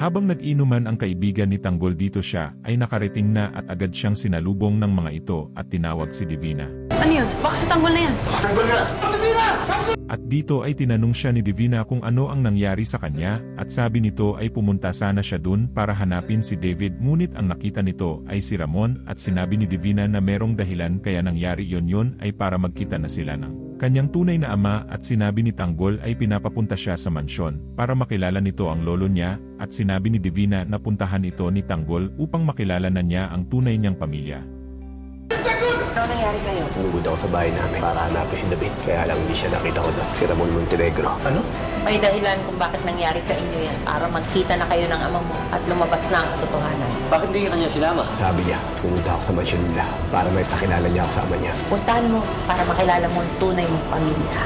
Habang nag-inuman ang kaibigan ni Tanggol dito siya ay nakarating na at agad siyang sinalubong ng mga ito at tinawag si Divina. Ano yun? Baka sa Tanggol na yan. Tanggol na! Divina! At dito ay tinanong siya ni Divina kung ano ang nangyari sa kanya at sabi nito ay pumunta sana siya dun para hanapin si David ngunit ang nakita nito ay si Ramon at sinabi ni Divina na merong dahilan kaya nangyari yon ay para magkita na sila ng kanyang tunay na ama at sinabi ni Tanggol ay pinapapunta siya sa mansyon para makilala nito ang lolo niya at sinabi ni Divina na puntahan ito ni Tanggol upang makilala na niya ang tunay niyang pamilya. Ano nangyari sa'yo? Tumugod ako sa bahay namin para hanapin si David. Kaya lang hindi siya nakita ko doon. Si Ramon Montenegro. Ano? May dahilan kung bakit nangyari sa inyo yan para magkita na kayo ng ama mo at lumabas na ang katotohanan. Bakit hindi ka niya sinama? Sabi niya, pumunta ako sa mansyon nila para may pakilala niya ako sa ama niya. Puntahan mo para makilala mo ang tunay mong pamilya.